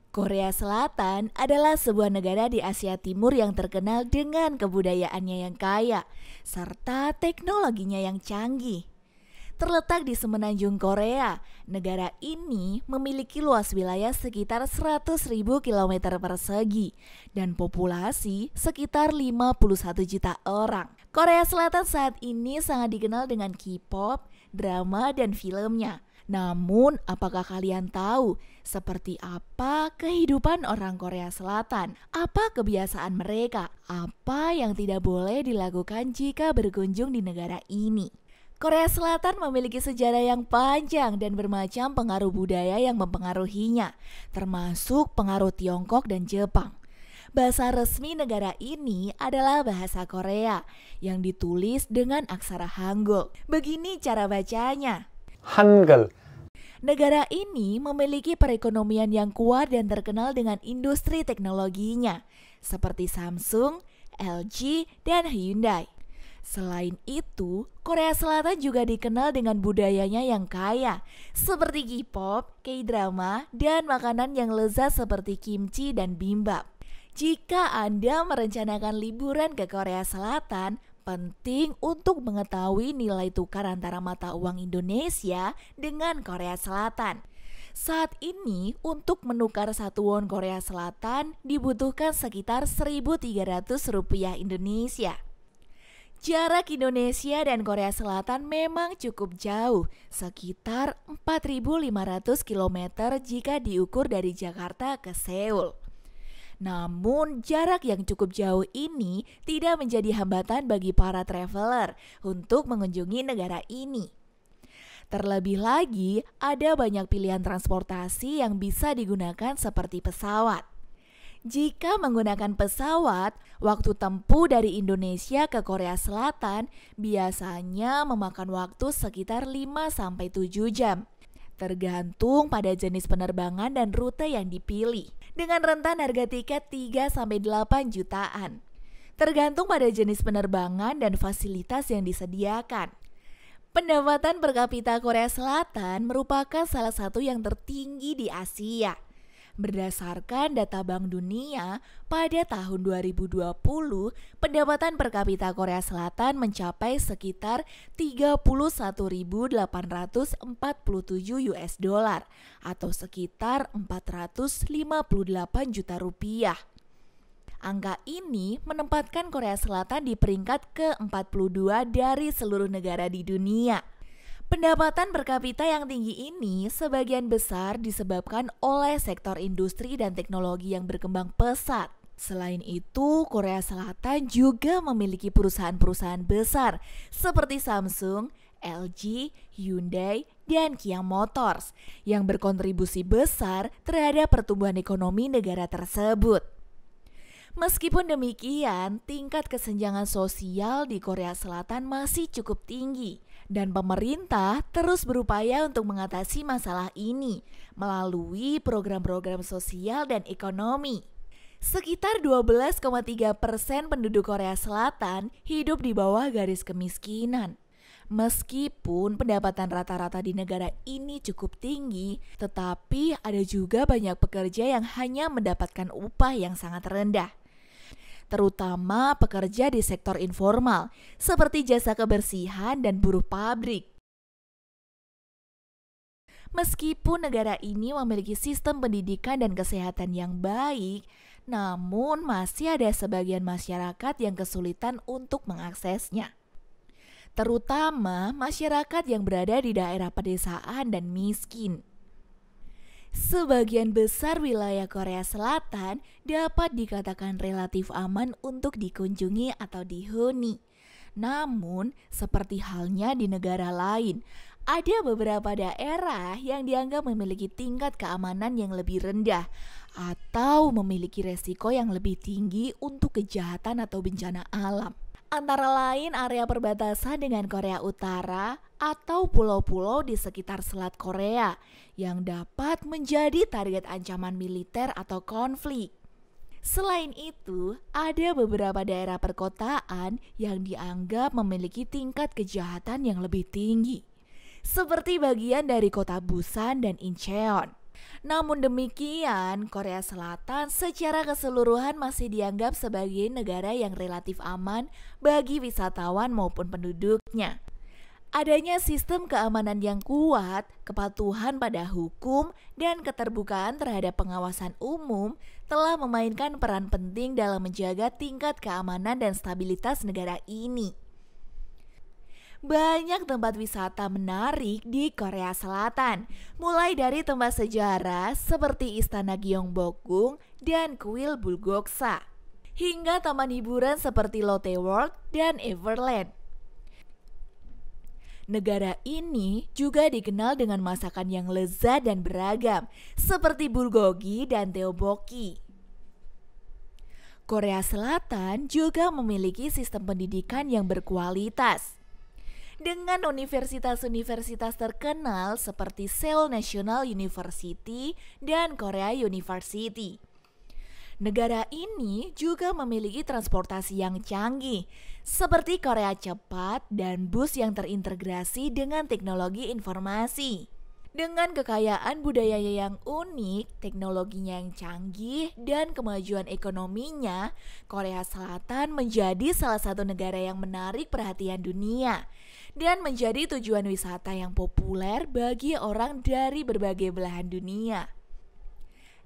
Korea Selatan adalah sebuah negara di Asia Timur yang terkenal dengan kebudayaannya yang kaya, serta teknologinya yang canggih. Terletak di semenanjung Korea, negara ini memiliki luas wilayah sekitar 100.000 km persegi dan populasi sekitar 51 juta orang. Korea Selatan saat ini sangat dikenal dengan K-pop, drama, dan filmnya. Namun, apakah kalian tahu seperti apa kehidupan orang Korea Selatan? Apa kebiasaan mereka? Apa yang tidak boleh dilakukan jika berkunjung di negara ini? Korea Selatan memiliki sejarah yang panjang dan bermacam pengaruh budaya yang mempengaruhinya, termasuk pengaruh Tiongkok dan Jepang. Bahasa resmi negara ini adalah bahasa Korea yang ditulis dengan aksara Hangul. Begini cara bacanya. 한글. Negara ini memiliki perekonomian yang kuat dan terkenal dengan industri teknologinya, seperti Samsung, LG, dan Hyundai. Selain itu, Korea Selatan juga dikenal dengan budayanya yang kaya, seperti K-pop, K-drama, dan makanan yang lezat seperti kimchi dan bimbap. Jika Anda merencanakan liburan ke Korea Selatan, penting untuk mengetahui nilai tukar antara mata uang Indonesia dengan Korea Selatan. Saat ini untuk menukar 1 won Korea Selatan dibutuhkan sekitar 1.300 rupiah Indonesia. Jarak Indonesia dan Korea Selatan memang cukup jauh, sekitar 4.500 km jika diukur dari Jakarta ke Seoul. Namun, jarak yang cukup jauh ini tidak menjadi hambatan bagi para traveler untuk mengunjungi negara ini. Terlebih lagi, ada banyak pilihan transportasi yang bisa digunakan seperti pesawat. Jika menggunakan pesawat, waktu tempuh dari Indonesia ke Korea Selatan biasanya memakan waktu sekitar 5-7 jam. Tergantung pada jenis penerbangan dan rute yang dipilih, dengan rentan harga tiket 3-8 jutaan. Tergantung pada jenis penerbangan dan fasilitas yang disediakan. Pendapatan per kapita Korea Selatan merupakan salah satu yang tertinggi di Asia. Berdasarkan data Bank Dunia, pada tahun 2020, pendapatan per kapita Korea Selatan mencapai sekitar 31.847 US dollar atau sekitar 458 juta rupiah. Angka ini menempatkan Korea Selatan di peringkat ke-42 dari seluruh negara di dunia. Pendapatan per kapita yang tinggi ini sebagian besar disebabkan oleh sektor industri dan teknologi yang berkembang pesat. Selain itu, Korea Selatan juga memiliki perusahaan-perusahaan besar seperti Samsung, LG, Hyundai, dan Kia Motors yang berkontribusi besar terhadap pertumbuhan ekonomi negara tersebut. Meskipun demikian, tingkat kesenjangan sosial di Korea Selatan masih cukup tinggi dan pemerintah terus berupaya untuk mengatasi masalah ini melalui program-program sosial dan ekonomi. Sekitar 12,3% penduduk Korea Selatan hidup di bawah garis kemiskinan. Meskipun pendapatan rata-rata di negara ini cukup tinggi, tetapi ada juga banyak pekerja yang hanya mendapatkan upah yang sangat rendah, terutama pekerja di sektor informal seperti jasa kebersihan dan buruh pabrik. Meskipun negara ini memiliki sistem pendidikan dan kesehatan yang baik, namun masih ada sebagian masyarakat yang kesulitan untuk mengaksesnya, terutama masyarakat yang berada di daerah pedesaan dan miskin. Sebagian besar wilayah Korea Selatan dapat dikatakan relatif aman untuk dikunjungi atau dihuni. Namun, seperti halnya di negara lain, ada beberapa daerah yang dianggap memiliki tingkat keamanan yang lebih rendah atau memiliki resiko yang lebih tinggi untuk kejahatan atau bencana alam. Antara lain area perbatasan dengan Korea Utara atau pulau-pulau di sekitar Selat Korea yang dapat menjadi target ancaman militer atau konflik. Selain itu, ada beberapa daerah perkotaan yang dianggap memiliki tingkat kejahatan yang lebih tinggi, seperti bagian dari kota Busan dan Incheon. Namun demikian, Korea Selatan secara keseluruhan masih dianggap sebagai negara yang relatif aman bagi wisatawan maupun penduduknya. Adanya sistem keamanan yang kuat, kepatuhan pada hukum, dan keterbukaan terhadap pengawasan umum telah memainkan peran penting dalam menjaga tingkat keamanan dan stabilitas negara ini. Banyak tempat wisata menarik di Korea Selatan, mulai dari tempat sejarah seperti Istana Gyeongbokgung dan Kuil Bulguksa, hingga taman hiburan seperti Lotte World dan Everland. Negara ini juga dikenal dengan masakan yang lezat dan beragam, seperti bulgogi dan tteokbokki. Korea Selatan juga memiliki sistem pendidikan yang berkualitas, dengan universitas-universitas terkenal seperti Seoul National University dan Korea University. Negara ini juga memiliki transportasi yang canggih, seperti Korea Cepat dan bus yang terintegrasi dengan teknologi informasi. Dengan kekayaan budayanya yang unik, teknologinya yang canggih, dan kemajuan ekonominya, Korea Selatan menjadi salah satu negara yang menarik perhatian dunia dan menjadi tujuan wisata yang populer bagi orang dari berbagai belahan dunia.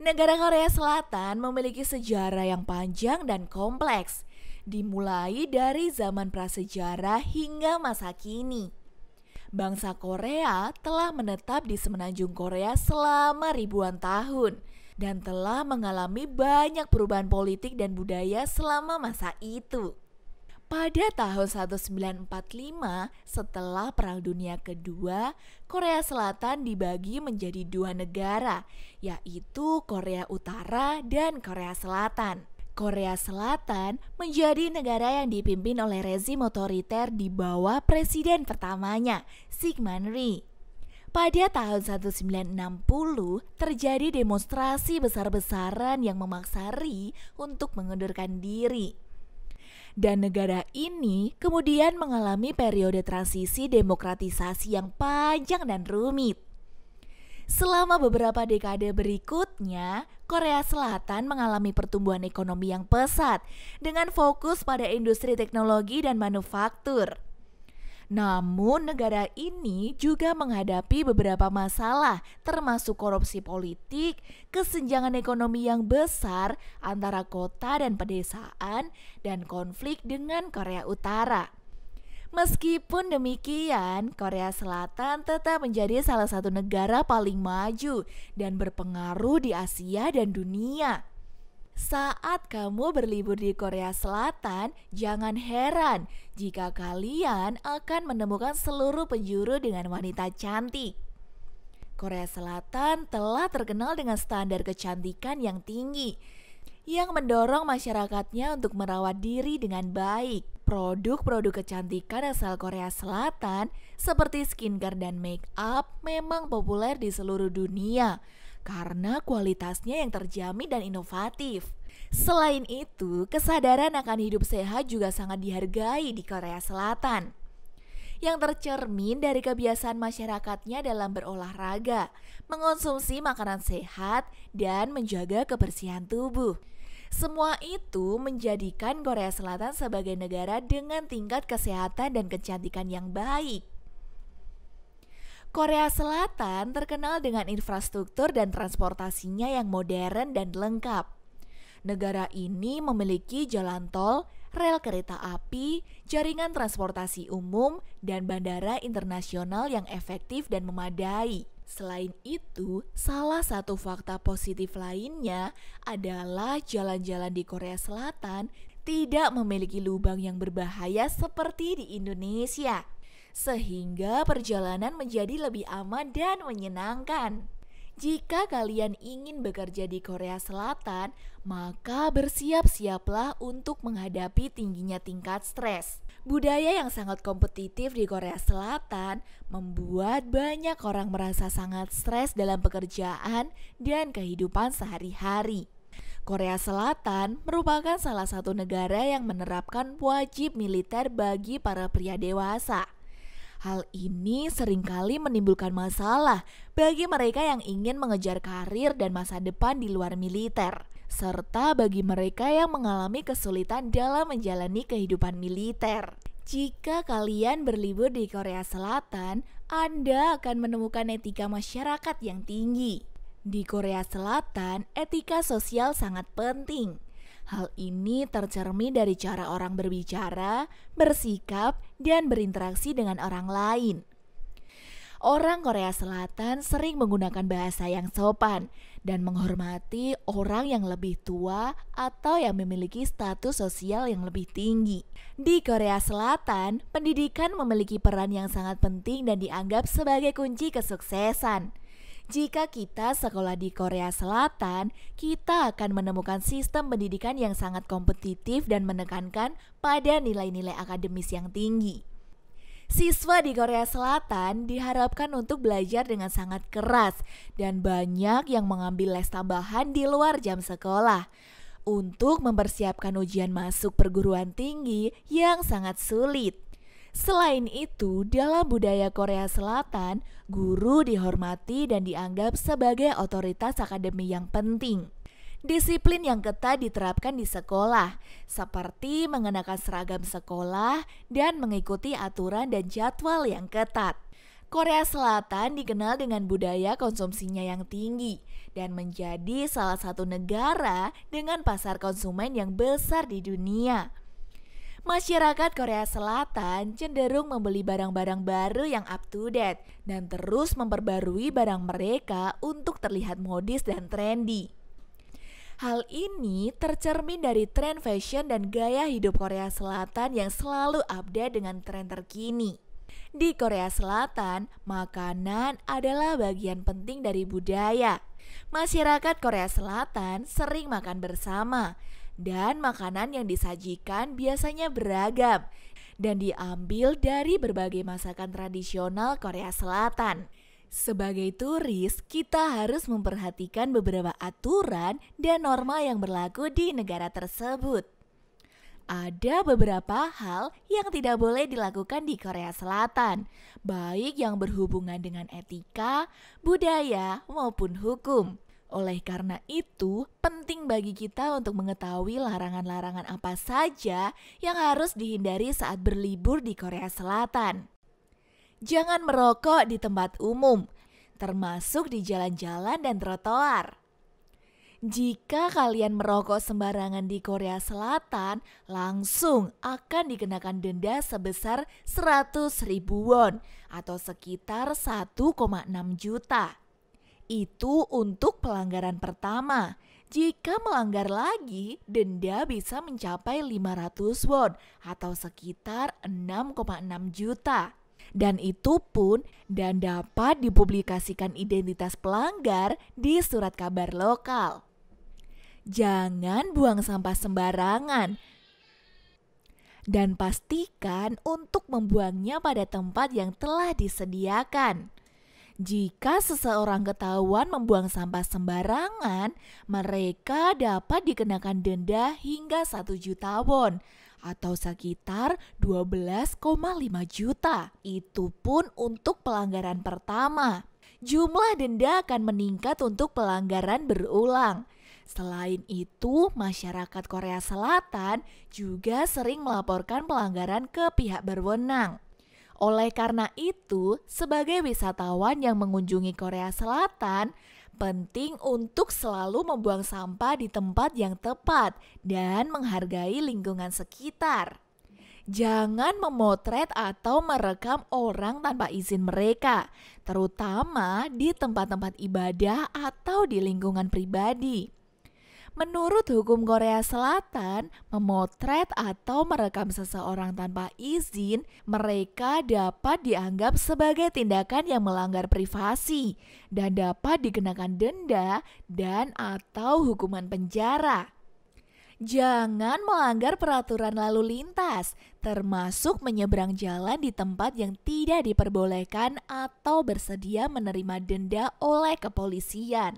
Negara Korea Selatan memiliki sejarah yang panjang dan kompleks, dimulai dari zaman prasejarah hingga masa kini. Bangsa Korea telah menetap di semenanjung Korea selama ribuan tahun dan telah mengalami banyak perubahan politik dan budaya selama masa itu. Pada tahun 1945, setelah Perang Dunia Kedua, Korea Selatan dibagi menjadi dua negara, yaitu Korea Utara dan Korea Selatan. Korea Selatan menjadi negara yang dipimpin oleh rezim otoriter di bawah presiden pertamanya, Syngman Rhee. Pada tahun 1960, terjadi demonstrasi besar-besaran yang memaksa Rhee untuk mengundurkan diri. Dan negara ini kemudian mengalami periode transisi demokratisasi yang panjang dan rumit. Selama beberapa dekade berikutnya, Korea Selatan mengalami pertumbuhan ekonomi yang pesat dengan fokus pada industri teknologi dan manufaktur. Namun negara ini juga menghadapi beberapa masalah termasuk korupsi politik, kesenjangan ekonomi yang besar antara kota dan pedesaan, dan konflik dengan Korea Utara. Meskipun demikian, Korea Selatan tetap menjadi salah satu negara paling maju dan berpengaruh di Asia dan dunia. Saat kamu berlibur di Korea Selatan, jangan heran jika kalian akan menemukan seluruh penjuru dengan wanita cantik. Korea Selatan telah terkenal dengan standar kecantikan yang tinggi, yang mendorong masyarakatnya untuk merawat diri dengan baik. Produk-produk kecantikan asal Korea Selatan seperti skincare dan make up memang populer di seluruh dunia karena kualitasnya yang terjamin dan inovatif. Selain itu, kesadaran akan hidup sehat juga sangat dihargai di Korea Selatan, yang tercermin dari kebiasaan masyarakatnya dalam berolahraga, mengonsumsi makanan sehat, dan menjaga kebersihan tubuh. Semua itu menjadikan Korea Selatan sebagai negara dengan tingkat kesehatan dan kecantikan yang baik. Korea Selatan terkenal dengan infrastruktur dan transportasinya yang modern dan lengkap. Negara ini memiliki jalan tol, rel kereta api, jaringan transportasi umum, dan bandara internasional yang efektif dan memadai. Selain itu, salah satu fakta positif lainnya adalah jalan-jalan di Korea Selatan tidak memiliki lubang yang berbahaya seperti di Indonesia, sehingga perjalanan menjadi lebih aman dan menyenangkan. Jika kalian ingin bekerja di Korea Selatan, maka bersiap-siaplah untuk menghadapi tingginya tingkat stres. Budaya yang sangat kompetitif di Korea Selatan membuat banyak orang merasa sangat stres dalam pekerjaan dan kehidupan sehari-hari. Korea Selatan merupakan salah satu negara yang menerapkan wajib militer bagi para pria dewasa. Hal ini seringkali menimbulkan masalah bagi mereka yang ingin mengejar karir dan masa depan di luar militer, serta bagi mereka yang mengalami kesulitan dalam menjalani kehidupan militer. Jika kalian berlibur di Korea Selatan, Anda akan menemukan etika masyarakat yang tinggi. Di Korea Selatan, etika sosial sangat penting. Hal ini tercermin dari cara orang berbicara, bersikap, dan berinteraksi dengan orang lain. Orang Korea Selatan sering menggunakan bahasa yang sopan dan menghormati orang yang lebih tua atau yang memiliki status sosial yang lebih tinggi. Di Korea Selatan, pendidikan memiliki peran yang sangat penting dan dianggap sebagai kunci kesuksesan. Jika kita sekolah di Korea Selatan, kita akan menemukan sistem pendidikan yang sangat kompetitif dan menekankan pada nilai-nilai akademis yang tinggi. Siswa di Korea Selatan diharapkan untuk belajar dengan sangat keras dan banyak yang mengambil les tambahan di luar jam sekolah untuk mempersiapkan ujian masuk perguruan tinggi yang sangat sulit. Selain itu, dalam budaya Korea Selatan, guru dihormati dan dianggap sebagai otoritas akademi yang penting. Disiplin yang ketat diterapkan di sekolah, seperti mengenakan seragam sekolah dan mengikuti aturan dan jadwal yang ketat. Korea Selatan dikenal dengan budaya konsumsinya yang tinggi dan menjadi salah satu negara dengan pasar konsumen yang besar di dunia. Masyarakat Korea Selatan cenderung membeli barang-barang baru yang up to date dan terus memperbarui barang mereka untuk terlihat modis dan trendy. Hal ini tercermin dari tren fashion dan gaya hidup Korea Selatan yang selalu update dengan tren terkini. Di Korea Selatan, makanan adalah bagian penting dari budaya. Masyarakat Korea Selatan sering makan bersama, dan makanan yang disajikan biasanya beragam dan diambil dari berbagai masakan tradisional Korea Selatan. Sebagai turis, kita harus memperhatikan beberapa aturan dan norma yang berlaku di negara tersebut. Ada beberapa hal yang tidak boleh dilakukan di Korea Selatan, baik yang berhubungan dengan etika, budaya, maupun hukum. Oleh karena itu, penting bagi kita untuk mengetahui larangan-larangan apa saja yang harus dihindari saat berlibur di Korea Selatan. Jangan merokok di tempat umum, termasuk di jalan-jalan dan trotoar. Jika kalian merokok sembarangan di Korea Selatan, langsung akan dikenakan denda sebesar 100.000 won atau sekitar 1,6 juta. Itu untuk pelanggaran pertama. Jika melanggar lagi, denda bisa mencapai 500 won atau sekitar 6,6 juta. Dan itu pun dan dapat dipublikasikan identitas pelanggar di surat kabar lokal. Jangan buang sampah sembarangan. Dan pastikan untuk membuangnya pada tempat yang telah disediakan. Jika seseorang ketahuan membuang sampah sembarangan, mereka dapat dikenakan denda hingga 1 juta won atau sekitar 12,5 juta. Itu pun untuk pelanggaran pertama. Jumlah denda akan meningkat untuk pelanggaran berulang. Selain itu, masyarakat Korea Selatan juga sering melaporkan pelanggaran ke pihak berwenang. Oleh karena itu, sebagai wisatawan yang mengunjungi Korea Selatan, penting untuk selalu membuang sampah di tempat yang tepat dan menghargai lingkungan sekitar. Jangan memotret atau merekam orang tanpa izin mereka, terutama di tempat-tempat ibadah atau di lingkungan pribadi. Menurut hukum Korea Selatan, memotret atau merekam seseorang tanpa izin, mereka dapat dianggap sebagai tindakan yang melanggar privasi dan dapat dikenakan denda dan atau hukuman penjara. Jangan melanggar peraturan lalu lintas, termasuk menyeberang jalan di tempat yang tidak diperbolehkan atau bersedia menerima denda oleh kepolisian.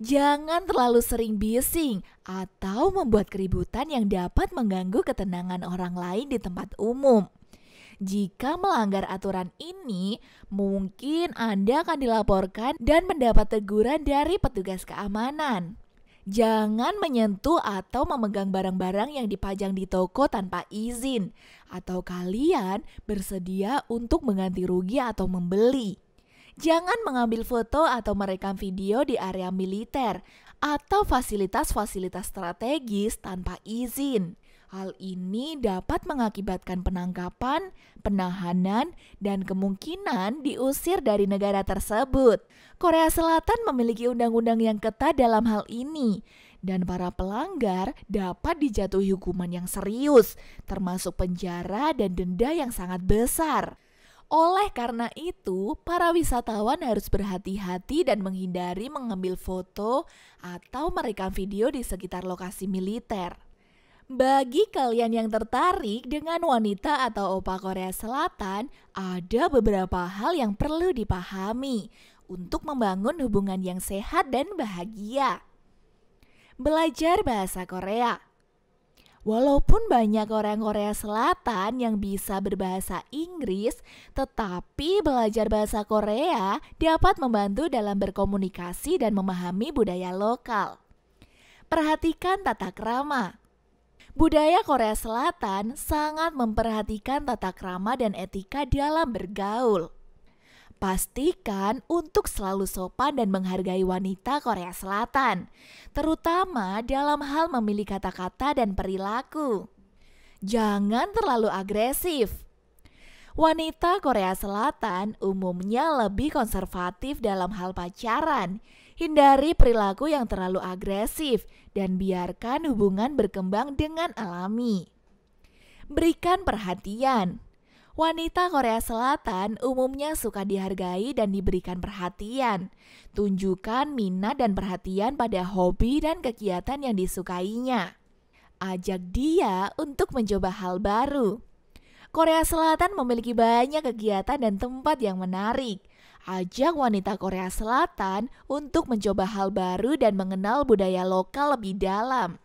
Jangan terlalu sering bising atau membuat keributan yang dapat mengganggu ketenangan orang lain di tempat umum. Jika melanggar aturan ini, mungkin Anda akan dilaporkan dan mendapat teguran dari petugas keamanan. Jangan menyentuh atau memegang barang-barang yang dipajang di toko tanpa izin, atau kalian bersedia untuk mengganti rugi atau membeli. Jangan mengambil foto atau merekam video di area militer atau fasilitas-fasilitas strategis tanpa izin. Hal ini dapat mengakibatkan penangkapan, penahanan, dan kemungkinan diusir dari negara tersebut. Korea Selatan memiliki undang-undang yang ketat dalam hal ini, dan para pelanggar dapat dijatuhi hukuman yang serius, termasuk penjara dan denda yang sangat besar. Oleh karena itu, para wisatawan harus berhati-hati dan menghindari mengambil foto atau merekam video di sekitar lokasi militer. Bagi kalian yang tertarik dengan wanita atau oppa Korea Selatan, ada beberapa hal yang perlu dipahami untuk membangun hubungan yang sehat dan bahagia. Belajar bahasa Korea. Walaupun banyak orang Korea Selatan yang bisa berbahasa Inggris, tetapi belajar bahasa Korea dapat membantu dalam berkomunikasi dan memahami budaya lokal. Perhatikan tata krama. Budaya Korea Selatan sangat memperhatikan tata krama dan etika dalam bergaul. Pastikan untuk selalu sopan dan menghargai wanita Korea Selatan, terutama dalam hal memilih kata-kata dan perilaku. Jangan terlalu agresif. Wanita Korea Selatan umumnya lebih konservatif dalam hal pacaran. Hindari perilaku yang terlalu agresif dan biarkan hubungan berkembang dengan alami. Berikan perhatian. Wanita Korea Selatan umumnya suka dihargai dan diberikan perhatian. Tunjukkan minat dan perhatian pada hobi dan kegiatan yang disukainya. Ajak dia untuk mencoba hal baru. Korea Selatan memiliki banyak kegiatan dan tempat yang menarik. Ajak wanita Korea Selatan untuk mencoba hal baru dan mengenal budaya lokal lebih dalam.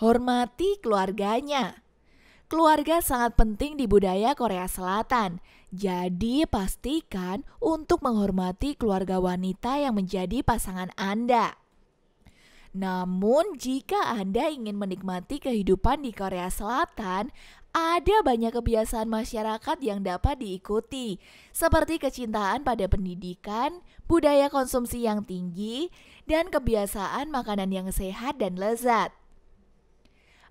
Hormati keluarganya. Keluarga sangat penting di budaya Korea Selatan. Jadi pastikan untuk menghormati keluarga wanita yang menjadi pasangan Anda. Namun jika Anda ingin menikmati kehidupan di Korea Selatan, ada banyak kebiasaan masyarakat yang dapat diikuti, seperti kecintaan pada pendidikan, budaya konsumsi yang tinggi, dan kebiasaan makanan yang sehat dan lezat.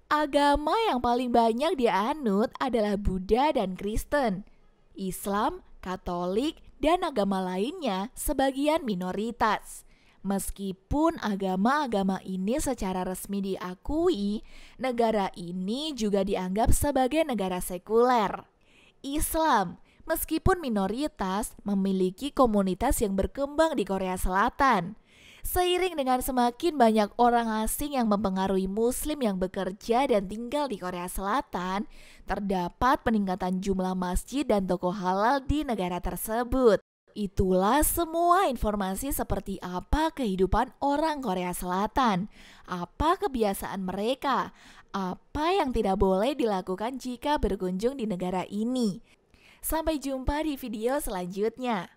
Agama yang paling banyak dianut adalah Buddha dan Kristen. Islam, Katolik, dan agama lainnya sebagian minoritas. Meskipun agama-agama ini secara resmi diakui, negara ini juga dianggap sebagai negara sekuler. Islam, meskipun minoritas, memiliki komunitas yang berkembang di Korea Selatan. Seiring dengan semakin banyak orang asing yang mempengaruhi Muslim yang bekerja dan tinggal di Korea Selatan, terdapat peningkatan jumlah masjid dan toko halal di negara tersebut. Itulah semua informasi seperti apa kehidupan orang Korea Selatan, apa kebiasaan mereka, apa yang tidak boleh dilakukan jika berkunjung di negara ini. Sampai jumpa di video selanjutnya.